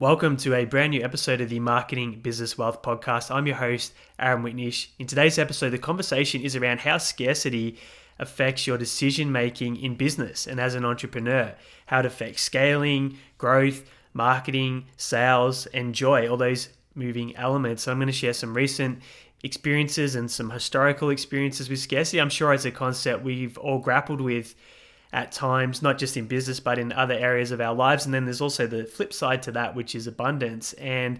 Welcome to a brand new episode of the Marketing Business Wealth Podcast. I'm your host, Aaron Witnish. In today's episode, the conversation is around how scarcity affects your decision making in business and as an entrepreneur, how it affects scaling, growth, marketing, sales, and joy, all those moving elements. So I'm going to share some recent experiences and some historical experiences with scarcity. I'm sure it's a concept we've all grappled with at times, not just in business, but in other areas of our lives. And then there's also the flip side to that, which is abundance. And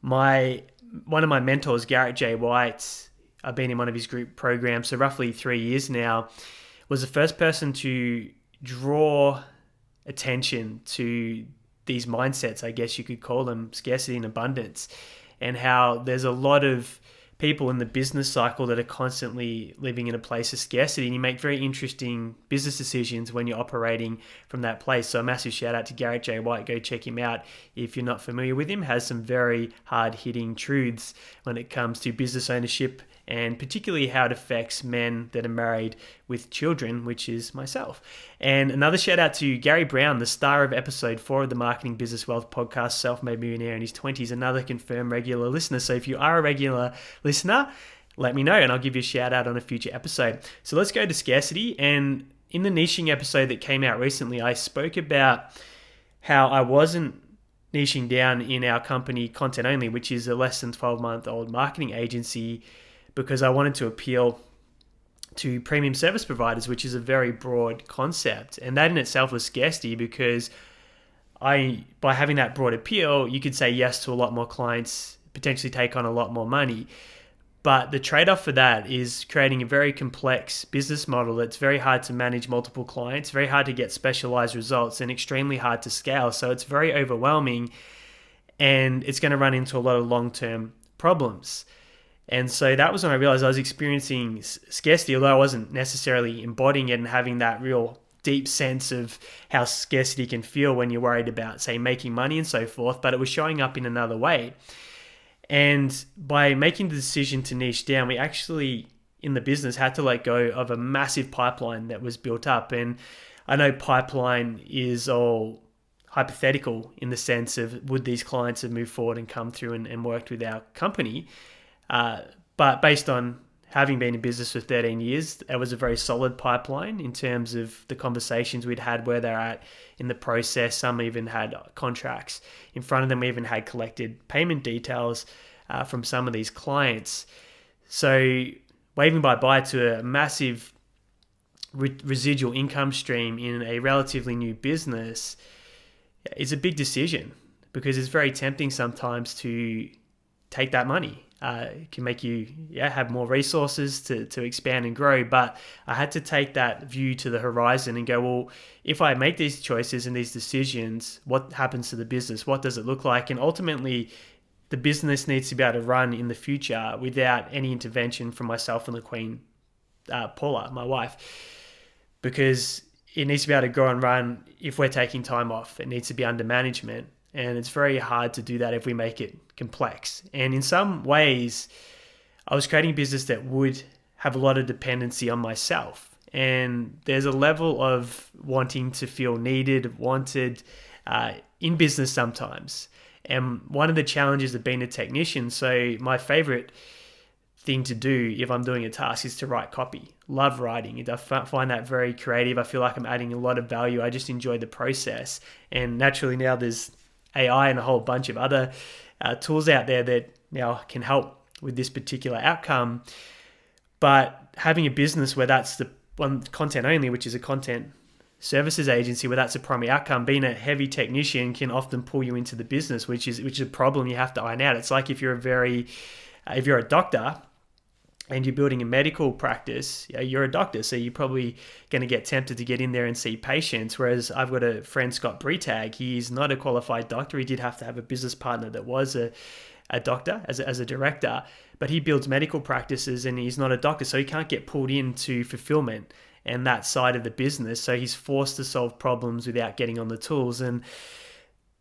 one of my mentors, Garrett J. White, I've been in one of his group programs, so roughly 3 years now, was the first person to draw attention to these mindsets, I guess you could call them, scarcity and abundance, and how there's a lot of people in the business cycle that are constantly living in a place of scarcity, and you make very interesting business decisions when you're operating from that place. So a massive shout out to Garrett J. White. Go check him out if you're not familiar with him. Has some very hard-hitting truths when it comes to business ownership, and particularly how it affects men that are married with children, which is myself. And another shout out to Gary Brown, the star of episode 4 of the Marketing Business Wealth Podcast, self-made millionaire in his 20s, another confirmed regular listener. So if you are a regular listener, let me know and I'll give you a shout out on a future episode. So let's go to scarcity. And in the niching episode that came out recently, I spoke about how I wasn't niching down in our company Content Only, which is a less than 12-month-old marketing agency, because I wanted to appeal to premium service providers, which is a very broad concept. And that in itself was scarcity, because by having that broad appeal, you could say yes to a lot more clients, potentially take on a lot more money. But the trade-off for that is creating a very complex business model that's very hard to manage multiple clients, very hard to get specialized results, and extremely hard to scale. So it's very overwhelming, and it's going to run into a lot of long-term problems. And so that was when I realized I was experiencing scarcity, although I wasn't necessarily embodying it and having that real deep sense of how scarcity can feel when you're worried about, say, making money and so forth, but it was showing up in another way. And by making the decision to niche down, we actually, in the business, had to let go of a massive pipeline that was built up. And I know pipeline is all hypothetical in the sense of, would these clients have moved forward and come through and worked with our company? But based on having been in business for 13 years, it was a very solid pipeline in terms of the conversations we'd had, where they're at in the process. Some even had contracts in front of them. We even had collected payment details from some of these clients. So waving bye-bye to a massive residual income stream in a relatively new business is a big decision, because it's very tempting sometimes to take that money. It can make you have more resources to expand and grow. But I had to take that view to the horizon and go, well, if I make these choices and these decisions, what happens to the business? What does it look like? And ultimately, the business needs to be able to run in the future without any intervention from myself and the Queen, Paula, my wife, because it needs to be able to grow and run. If we're taking time off, it needs to be under management. And it's very hard to do that if we make it complex. And in some ways, I was creating a business that would have a lot of dependency on myself. And there's a level of wanting to feel needed, wanted in business sometimes. And one of the challenges of being a technician, so my favorite thing to do if I'm doing a task is to write copy. Love writing. I find that very creative. I feel like I'm adding a lot of value. I just enjoy the process. And naturally now there's AI and a whole bunch of other tools out there that now can help with this particular outcome. But having a business where that's the one, Content Only, which is a content services agency, where that's the primary outcome, being a heavy technician can often pull you into the business, which is a problem you have to iron out. It's like if you're a doctor and you're building a medical practice, you're a doctor, so you're probably going to get tempted to get in there and see patients. Whereas I've got a friend, Scott Bretag, he's not a qualified doctor. He did have to have a business partner that was a doctor as a director, but he builds medical practices and he's not a doctor, so he can't get pulled into fulfillment and that side of the business. So he's forced to solve problems without getting on the tools. And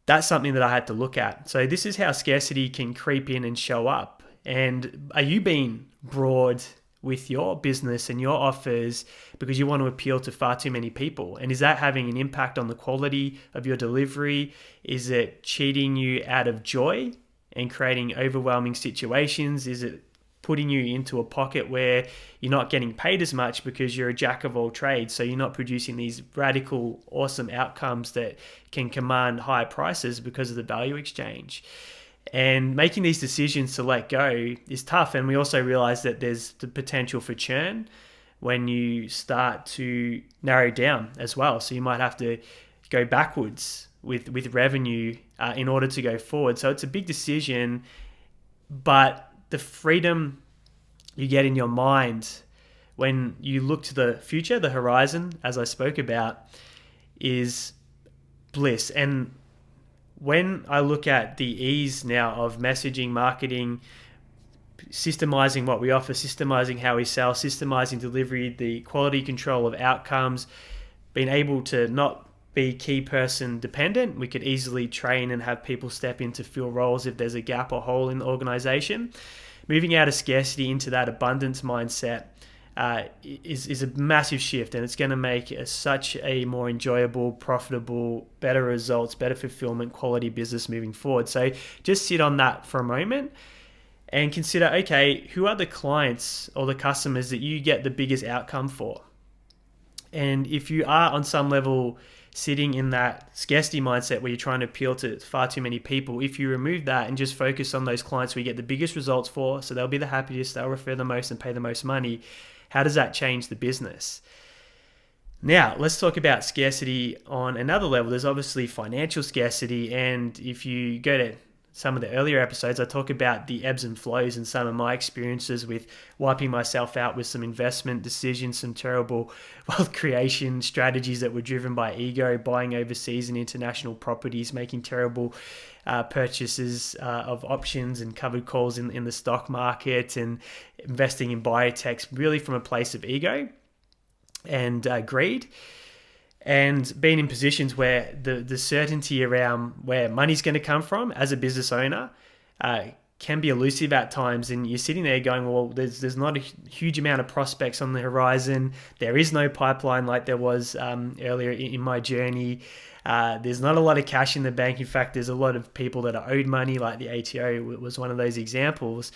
that's something that I had to look at. So this is how scarcity can creep in and show up. And are you being broad with your business and your offers because you want to appeal to far too many people? And is that having an impact on the quality of your delivery? Is it cheating you out of joy and creating overwhelming situations? Is it putting you into a pocket where you're not getting paid as much because you're a jack of all trades, so you're not producing these radical, awesome outcomes that can command higher prices because of the value exchange? And making these decisions to let go is tough. And we also realize that there's the potential for churn when you start to narrow down as well. So you might have to go backwards with revenue in order to go forward. So it's a big decision, but the freedom you get in your mind when you look to the future, the horizon, as I spoke about, is bliss. And when I look at the ease now of messaging, marketing, systemizing what we offer, systemizing how we sell, systemizing delivery, the quality control of outcomes, being able to not be key person dependent. We could easily train and have people step in to fill roles if there's a gap or hole in the organization. Moving out of scarcity into that abundance mindset is a massive shift, and it's going to make such a more enjoyable, profitable, better results, better fulfillment, quality business moving forward. So just sit on that for a moment and consider, okay, who are the clients or the customers that you get the biggest outcome for? And if you are on some level sitting in that scarcity mindset where you're trying to appeal to far too many people, if you remove that and just focus on those clients where you get the biggest results for, so they'll be the happiest, they'll refer the most and pay the most money, how does that change the business? Now, let's talk about scarcity on another level. There's obviously financial scarcity, and if you go to some of the earlier episodes, I talk about the ebbs and flows and some of my experiences with wiping myself out with some investment decisions, some terrible wealth creation strategies that were driven by ego, buying overseas and international properties, making terrible purchases of options and covered calls in the stock market, and investing in biotechs really from a place of ego and greed. And being in positions where the certainty around where money's going to come from as a business owner can be elusive at times. And you're sitting there going, well, there's not a huge amount of prospects on the horizon. There is no pipeline like there was earlier in my journey. There's not a lot of cash in the bank. In fact, there's a lot of people that are owed money, like the ATO was one of those examples.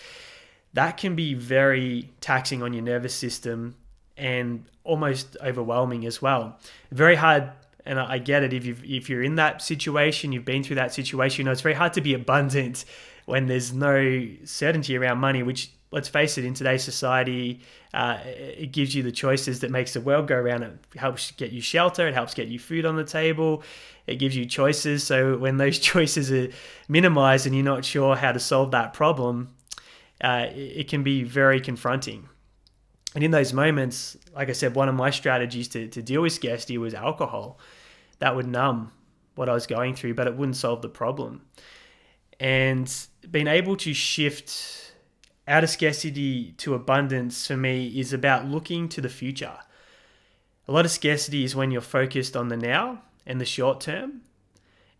That can be very taxing on your nervous system and almost overwhelming as well. Very hard, and I get it, if you're in that situation, you've been through that situation, you know it's very hard to be abundant when there's no certainty around money, which, let's face it, in today's society, it gives you the choices that makes the world go around. It helps get you shelter, it helps get you food on the table, it gives you choices. So when those choices are minimized and you're not sure how to solve that problem, it can be very confronting. And in those moments, like I said, one of my strategies to deal with scarcity was alcohol. That would numb what I was going through, but it wouldn't solve the problem. And being able to shift out of scarcity to abundance for me is about looking to the future. A lot of scarcity is when you're focused on the now and the short term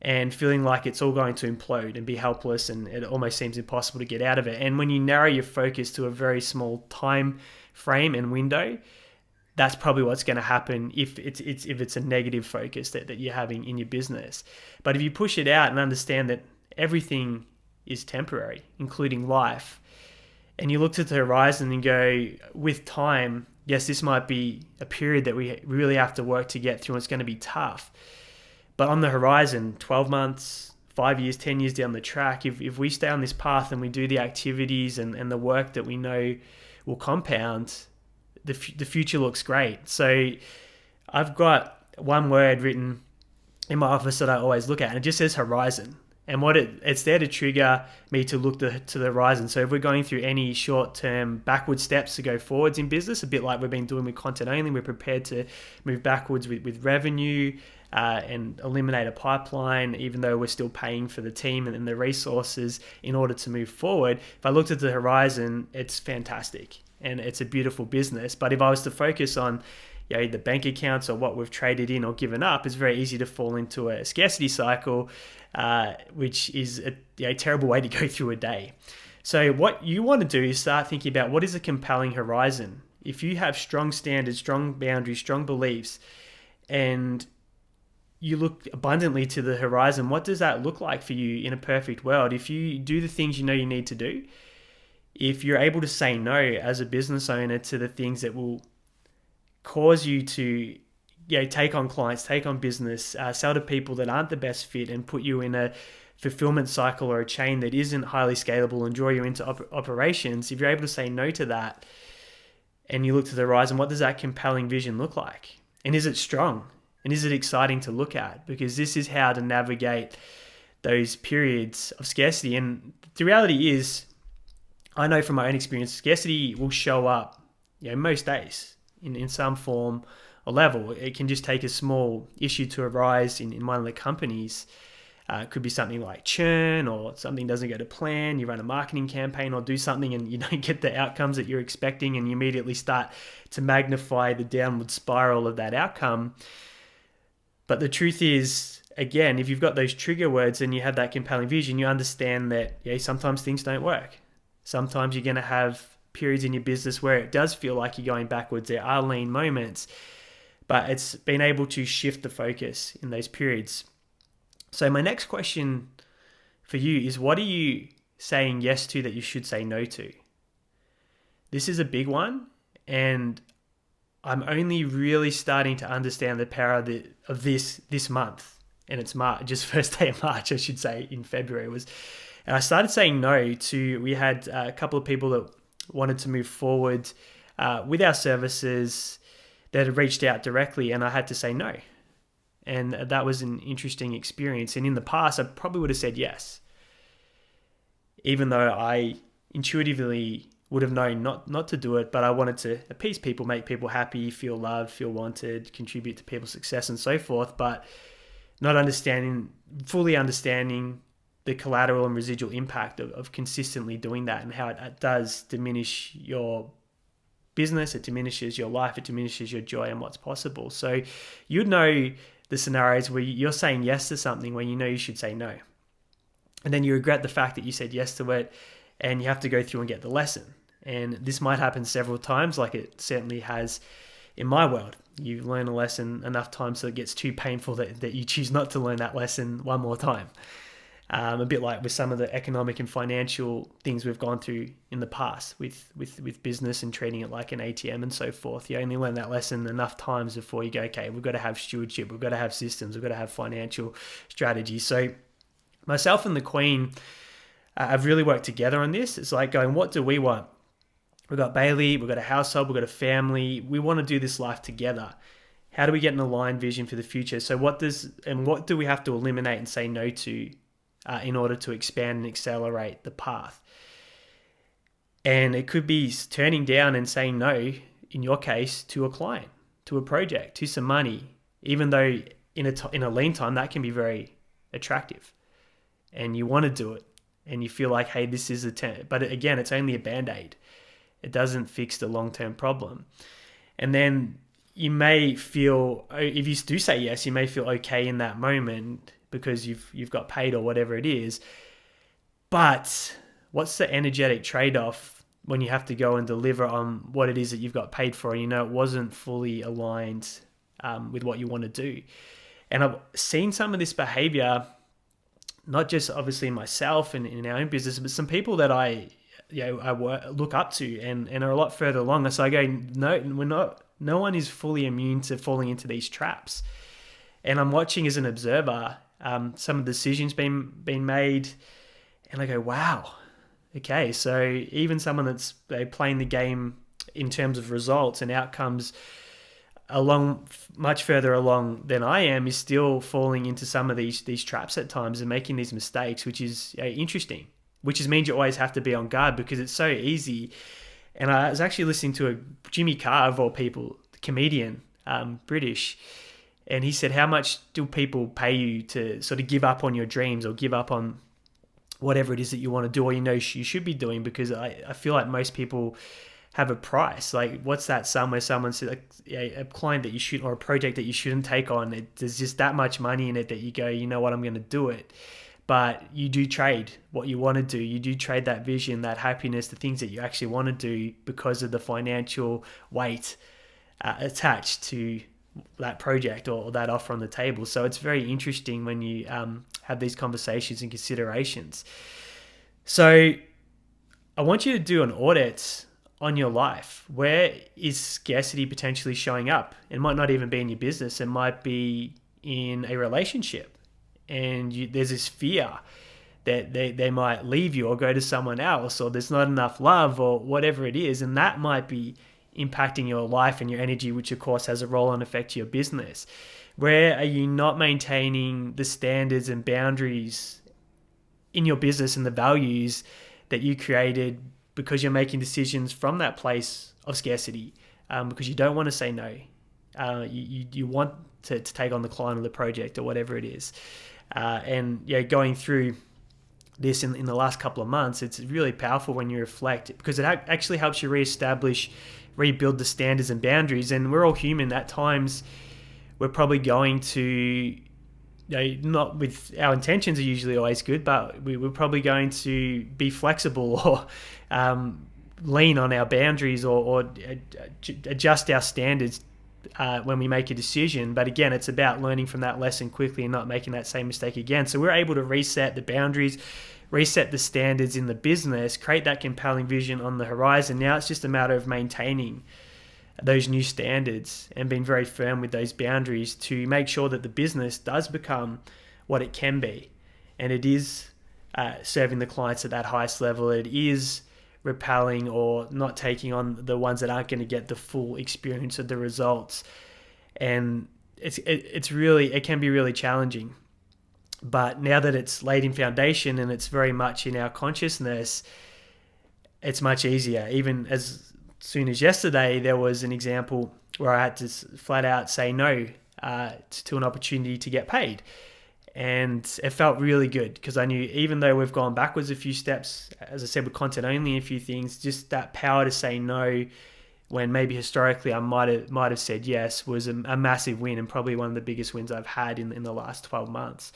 and feeling like it's all going to implode and be helpless, and it almost seems impossible to get out of it. And when you narrow your focus to a very small time frame and window, that's probably what's going to happen if it's a negative focus that you're having in your business. But if you push it out and understand that everything is temporary, including life, and you look to the horizon and go, with time, yes, this might be a period that we really have to work to get through, and it's going to be tough. But on the horizon, 12 months, 5 years, 10 years down the track, if we stay on this path and we do the activities and the work that we know will compound, the future looks great. So I've got one word written in my office that I always look at, and it just says horizon. And what it's there to trigger me to look to the horizon. So if we're going through any short-term backward steps to go forwards in business, a bit like we've been doing with content only, we're prepared to move backwards with revenue and eliminate a pipeline, even though we're still paying for the team and the resources in order to move forward. If I looked at the horizon, it's fantastic and it's a beautiful business. But if I was to focus on the bank accounts or what we've traded in or given up, it's very easy to fall into a scarcity cycle, which is a terrible way to go through a day. So what you want to do is start thinking about what is a compelling horizon. If you have strong standards, strong boundaries, strong beliefs, and you look abundantly to the horizon, what does that look like for you in a perfect world? If you do the things you know you need to do, if you're able to say no as a business owner to the things that will cause you to take on clients, take on business, sell to people that aren't the best fit, and put you in a fulfillment cycle or a chain that isn't highly scalable and draw you into operations, if you're able to say no to that and you look to the horizon, what does that compelling vision look like? And is it strong? And is it exciting to look at? Because this is how to navigate those periods of scarcity. And the reality is, I know from my own experience, scarcity will show up most days in some form or level. It can just take a small issue to arise in one of the companies. It could be something like churn, or something doesn't go to plan. You run a marketing campaign or do something and you don't get the outcomes that you're expecting, and you immediately start to magnify the downward spiral of that outcome. But the truth is, again, if you've got those trigger words and you have that compelling vision, you understand that sometimes things don't work. Sometimes you're going to have periods in your business where it does feel like you're going backwards. There are lean moments, but it's been able to shift the focus in those periods. So my next question for you is, what are you saying yes to that you should say no to? This is a big one, and I'm only really starting to understand the power of this month, and it's March, just first day of March, I should say, in February and I started saying no to, we had a couple of people that wanted to move forward with our services that had reached out directly, and I had to say no. And that was an interesting experience. And in the past, I probably would have said yes, even though I intuitively would have known not to do it, but I wanted to appease people, make people happy, feel loved, feel wanted, contribute to people's success and so forth, but not fully understanding the collateral and residual impact of consistently doing that, and how it does diminish your business, it diminishes your life, it diminishes your joy and what's possible. So you'd know the scenarios where you're saying yes to something when you know you should say no. And then you regret the fact that you said yes to it, and you have to go through and get the lesson. And this might happen several times, like it certainly has in my world. You learn a lesson enough times so it gets too painful that you choose not to learn that lesson one more time. A bit like with some of the economic and financial things we've gone through in the past with business and treating it like an ATM and so forth. You only learn that lesson enough times before you go, okay, we've got to have stewardship, we've got to have systems, we've got to have financial strategy. So myself and the Queen have really worked together on this. It's like going, what do we want? We've got Bailey, we've got a household, we've got a family. We want to do this life together. How do we get an aligned vision for the future? So what do we have to eliminate and say no to in order to expand and accelerate the path? And it could be turning down and saying no, in your case, to a client, to a project, to some money, even though in a lean time, that can be very attractive and you want to do it and you feel like, hey, this is but again, it's only a Band-Aid. It doesn't fix the long-term problem. And then you may feel, if you do say yes, you may feel okay in that moment because you've got paid or whatever it is. But what's the energetic trade-off when you have to go and deliver on what it is that you've got paid for, and it wasn't fully aligned with what you want to do? And I've seen some of this behavior, not just obviously in myself and in our own business, but some people that I look up to and are a lot further along. So I go, no one is fully immune to falling into these traps. And I'm watching as an observer some of the decisions being made, and I go, wow, okay, so even someone that's playing the game in terms of results and outcomes much further along than I am is still falling into some of these traps at times and making these mistakes, which is interesting, which means you always have to be on guard because it's so easy. And I was actually listening to a Jimmy Carr, of all people, the comedian, British, and he said, how much do people pay you to sort of give up on your dreams or give up on whatever it is that you want to do or you should be doing? Because I feel like most people have a price. Like, what's that sum where someone said, like, a client that you should, or a project that you shouldn't take on, there's just that much money in it that you go, you know what, I'm going to do it. but you do trade what you want to do. You do trade that vision, that happiness, the things that you actually want to do because of the financial weight attached to that project or that offer on the table. So it's very interesting when you have these conversations and considerations. So I want you to do an audit on your life. Where is scarcity potentially showing up? It might not even be in your business. It might be in a relationship. And there's this fear that they might leave you or go to someone else, or there's not enough love or whatever it is. And that might be impacting your life and your energy, which of course has a role and effect to your business. Where are you not maintaining the standards and boundaries in your business and the values that you created because you're making decisions from that place of scarcity, because you don't want to say no. You want to take on the client or the project or whatever it is. Going through this in the last couple of months, it's really powerful when you reflect, because it actually helps you rebuild the standards and boundaries. And we're all human. At times, we're probably going to, not with our intentions are usually always good, but we're probably going to be flexible or lean on our boundaries or adjust our standards when we make a decision. But again, it's about learning from that lesson quickly and not making that same mistake again. So we're able to reset the boundaries, reset the standards in the business, create that compelling vision on the horizon. Now it's just a matter of maintaining those new standards and being very firm with those boundaries to make sure that the business does become what it can be. And it is serving the clients at that highest level. It is repelling or not taking on the ones that aren't going to get the full experience of the results. And it can be really challenging. But now that it's laid in foundation and it's very much in our consciousness, it's much easier. Even as soon as yesterday, there was an example where I had to flat out say no to an opportunity to get paid. And it felt really good because I knew, even though we've gone backwards a few steps, as I said, with content only, a few things, just that power to say no when maybe historically I might have said yes was a massive win, and probably one of the biggest wins I've had in the last 12 months.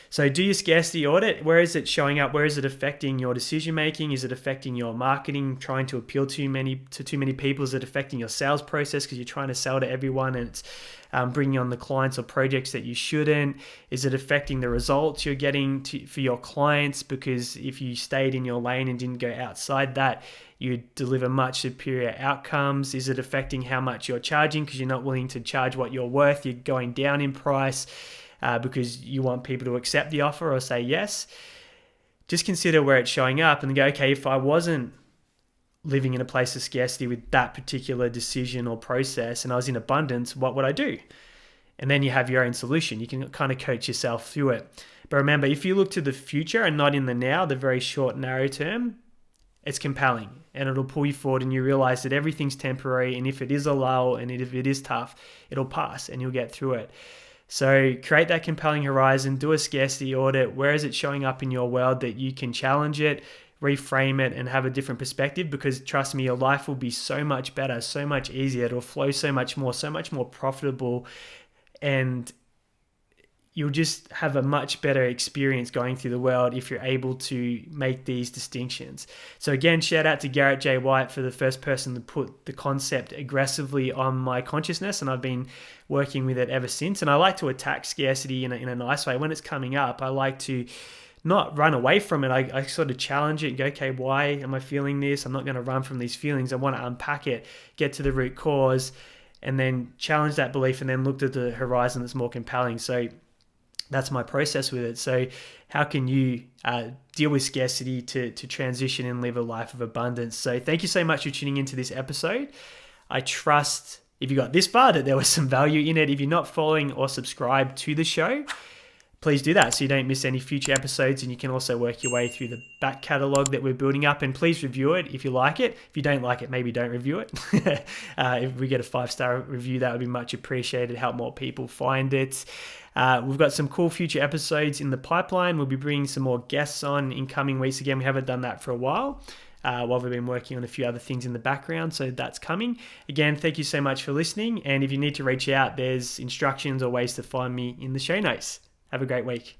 So do your scarcity audit. Where is it showing up? Where is it affecting your decision making? Is it affecting your marketing, trying to appeal to too many people? Is it affecting your sales process because you're trying to sell to everyone and it's bringing on the clients or projects that you shouldn't? Is it affecting the results you're getting for your clients? Because if you stayed in your lane and didn't go outside that, you'd deliver much superior outcomes. Is it affecting how much you're charging because you're not willing to charge what you're worth? You're going down in price because you want people to accept the offer or say yes. Just consider where it's showing up and go, okay, if I wasn't living in a place of scarcity with that particular decision or process and I was in abundance, what would I do? And then you have your own solution. You can kind of coach yourself through it. But remember, if you look to the future and not in the now, the very short, narrow term, it's compelling and it'll pull you forward, and you realize that everything's temporary, and if it is a lull and if it is tough, it'll pass and you'll get through it. So create that compelling horizon, do a scarcity audit. Where is it showing up in your world that you can challenge it, reframe it, and have a different perspective? Because trust me, your life will be so much better, so much easier. It'll flow so much more profitable, and you'll just have a much better experience going through the world if you're able to make these distinctions. So again, shout out to Garrett J. White for the first person to put the concept aggressively on my consciousness, and I've been working with it ever since. And I like to attack scarcity in a nice way. When it's coming up, I like to not run away from it. I sort of challenge it and go, okay, why am I feeling this? I'm not going to run from these feelings. I want to unpack it, get to the root cause, and then challenge that belief, and then look at the horizon that's more compelling. So that's my process with it. So how can you deal with scarcity to transition and live a life of abundance? So thank you so much for tuning into this episode. I trust, if you got this far, that there was some value in it. If you're not following or subscribed to the show, please do that so you don't miss any future episodes, and you can also work your way through the back catalog that we're building up. And please review it if you like it. If you don't like it, maybe don't review it. If we get a 5-star review, that would be much appreciated, help more people find it. We've got some cool future episodes in the pipeline. We'll be bringing some more guests on in coming weeks. Again, we haven't done that for a while we've been working on a few other things in the background, so that's coming. Again, thank you so much for listening, and if you need to reach out, there's instructions or ways to find me in the show notes. Have a great week.